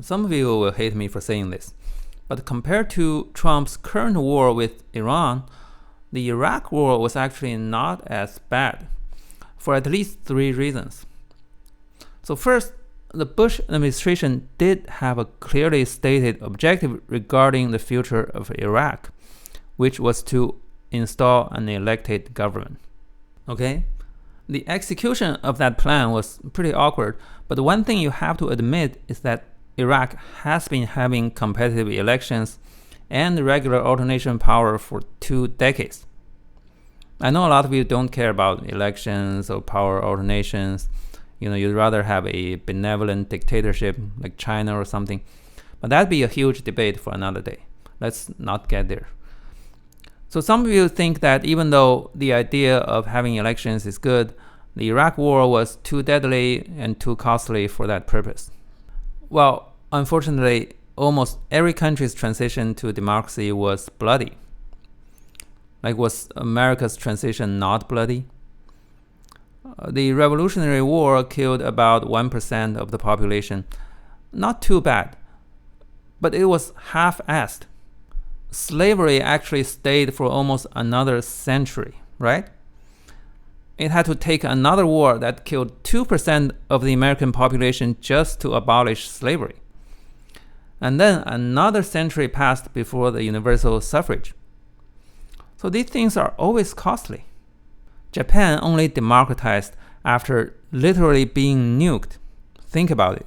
Some of you will hate me for saying this, but compared to Trump's current war with Iran, the Iraq war was actually not as bad, for at least 3 reasons. So first, the Bush administration did have a clearly stated objective regarding the future of Iraq, which was to install an elected government. Okay? The execution of that plan was pretty awkward, but one thing you have to admit is that Iraq has been having competitive elections and regular alternation power for 2 decades. I know a lot of you don't care about elections or power alternations. You'd rather have a benevolent dictatorship like China or something. But that'd be a huge debate for another day. Let's not get there. So some of you think that even though the idea of having elections is good, the Iraq war was too deadly and too costly for that purpose. Well, unfortunately, almost every country's transition to democracy was bloody. Like, was America's transition not bloody? The Revolutionary War killed about 1% of the population. Not too bad, but it was half-assed. Slavery actually stayed for almost another century, right? It had to take another war that killed 2% of the American population just to abolish slavery. And then another century passed before the universal suffrage. So these things are always costly. Japan only democratized after literally being nuked. Think about it.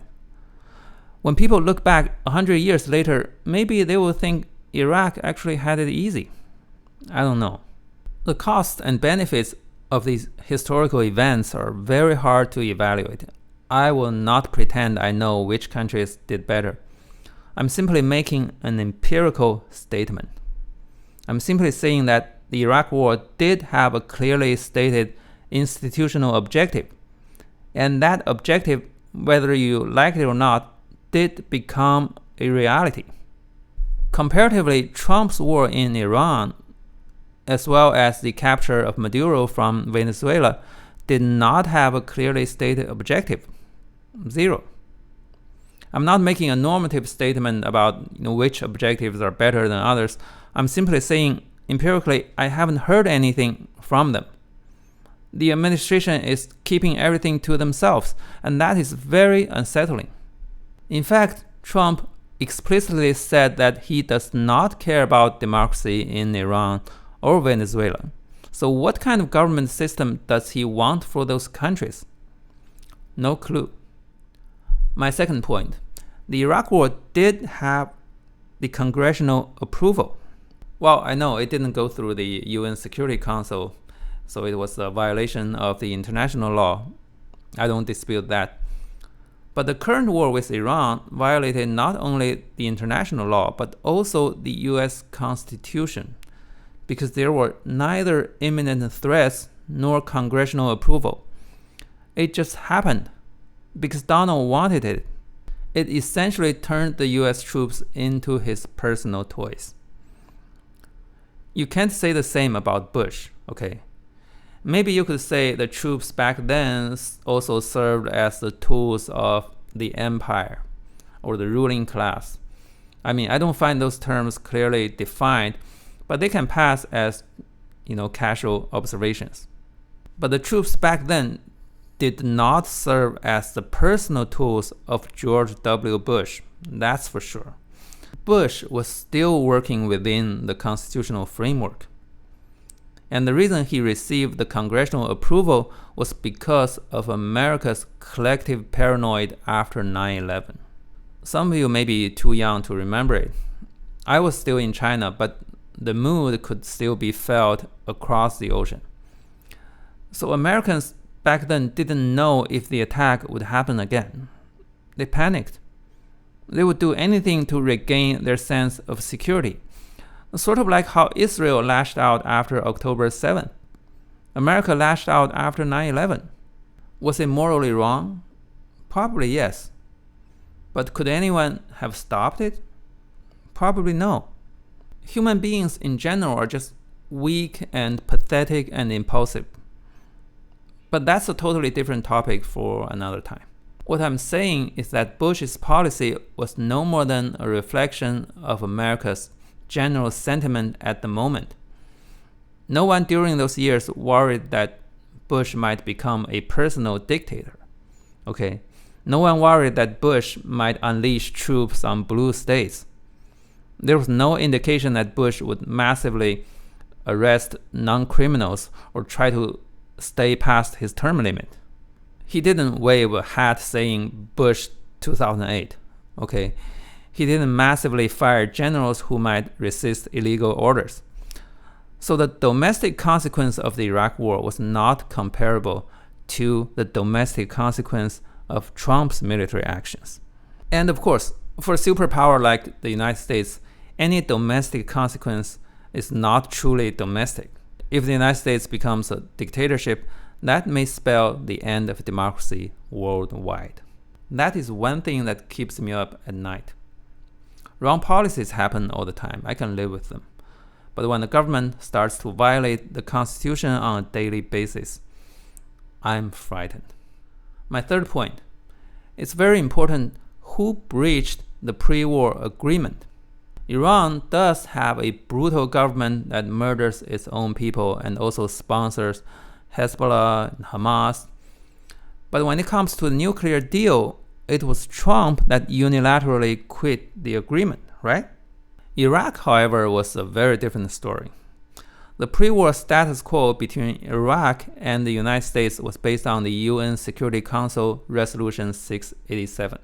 When people look back 100 years later, maybe they will think Iraq actually had it easy. I don't know. The costs and benefits of these historical events are very hard to evaluate. I will not pretend I know which countries did better. I'm simply making an empirical statement. I'm simply saying that the Iraq War did have a clearly stated institutional objective, and that objective, whether you like it or not, did become a reality. Comparatively, Trump's war in Iran, as well as the capture of Maduro from Venezuela, did not have a clearly stated objective. 0. I'm not making a normative statement about which objectives are better than others. I'm simply saying, empirically, I haven't heard anything from them. The administration is keeping everything to themselves, and that is very unsettling. In fact, Trump explicitly said that he does not care about democracy in Iran or Venezuela. So what kind of government system does he want for those countries? No clue. My second point, the Iraq War did have the congressional approval. Well, I know it didn't go through the UN Security Council, so it was a violation of the international law. I don't dispute that. But the current war with Iran violated not only the international law, but also the US Constitution, because there were neither imminent threats nor congressional approval. It just happened because Donald wanted it. It essentially turned the US troops into his personal toys. You can't say the same about Bush, okay? Maybe you could say the troops back then also served as the tools of the empire or the ruling class. I mean, I don't find those terms clearly defined, but they can pass as, casual observations. But the troops back then did not serve as the personal tools of George W. Bush, that's for sure. Bush was still working within the constitutional framework. And the reason he received the congressional approval was because of America's collective paranoia after 9/11. Some of you may be too young to remember it. I was still in China, but the mood could still be felt across the ocean. So Americans back then didn't know if the attack would happen again. They panicked. They would do anything to regain their sense of security. Sort of like how Israel lashed out after October 7th. America lashed out after 9/11. Was it morally wrong? Probably yes. But could anyone have stopped it? Probably no. Human beings in general are just weak and pathetic and impulsive. But that's a totally different topic for another time. What I'm saying is that Bush's policy was no more than a reflection of America's general sentiment at the moment. No one during those years worried that Bush might become a personal dictator. Okay? No one worried that Bush might unleash troops on blue states. There was no indication that Bush would massively arrest non-criminals or try to stay past his term limit. He didn't wave a hat saying Bush 2008. Okay? He didn't massively fire generals who might resist illegal orders. So the domestic consequence of the Iraq War was not comparable to the domestic consequence of Trump's military actions. And of course, for a superpower like the United States, any domestic consequence is not truly domestic. If the United States becomes a dictatorship, that may spell the end of democracy worldwide. That is one thing that keeps me up at night. Wrong policies happen all the time. I can live with them. But when the government starts to violate the Constitution on a daily basis, I'm frightened. My third point, it's very important who breached the pre-war agreement. Iran does have a brutal government that murders its own people and also sponsors Hezbollah and Hamas. But when it comes to the nuclear deal, it was Trump that unilaterally quit the agreement, right? Iraq, however, was a very different story. The pre-war status quo between Iraq and the United States was based on the UN Security Council Resolution 687,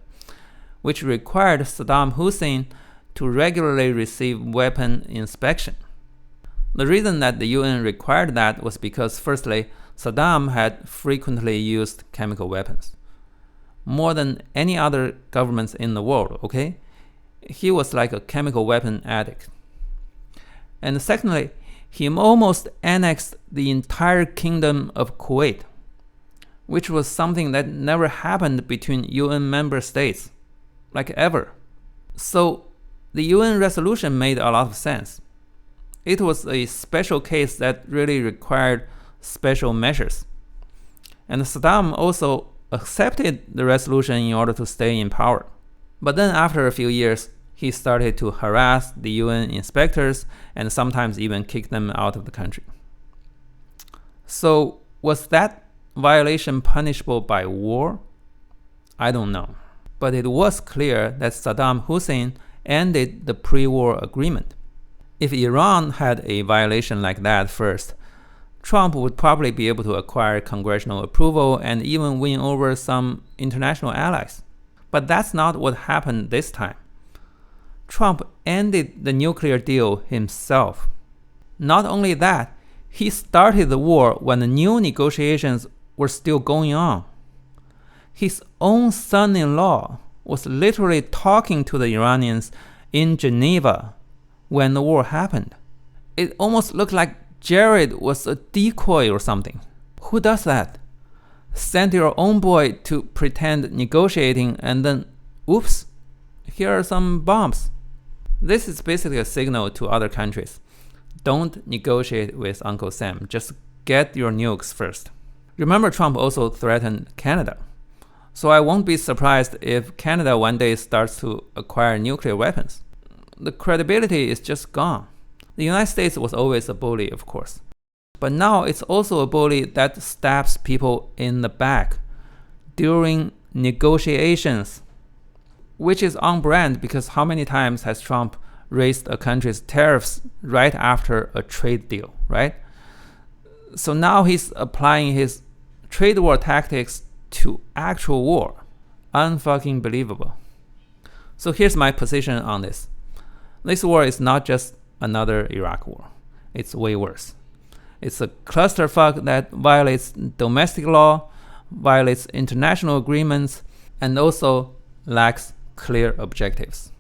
which required Saddam Hussein to regularly receive weapon inspection. The reason that the UN required that was because, firstly, Saddam had frequently used chemical weapons. More than any other governments in the world, okay? He was like a chemical weapon addict. And secondly, he almost annexed the entire kingdom of Kuwait, which was something that never happened between UN member states, like ever. So the UN resolution made a lot of sense. It was a special case that really required special measures. And Saddam also accepted the resolution in order to stay in power. But then after a few years, he started to harass the UN inspectors and sometimes even kick them out of the country. So was that violation punishable by war? I don't know. But it was clear that Saddam Hussein ended the pre-war agreement. If Iran had a violation like that first, Trump would probably be able to acquire congressional approval and even win over some international allies. But that's not what happened this time. Trump ended the nuclear deal himself. Not only that, he started the war when the new negotiations were still going on. His own son-in-law was literally talking to the Iranians in Geneva when the war happened. It almost looked like Jared was a decoy or something. Who does that? Send your own boy to pretend negotiating and then, oops, here are some bombs. This is basically a signal to other countries. Don't negotiate with Uncle Sam. Just get your nukes first. Remember, Trump also threatened Canada. So I won't be surprised if Canada one day starts to acquire nuclear weapons. The credibility is just gone. The United States was always a bully, of course. But now it's also a bully that stabs people in the back during negotiations, which is on brand because how many times has Trump raised a country's tariffs right after a trade deal, right? So now he's applying his trade war tactics to actual war. Unfucking believable. So here's my position on this. This war is not just another Iraq war. It's way worse. It's a clusterfuck that violates domestic law, violates international agreements, and also lacks clear objectives.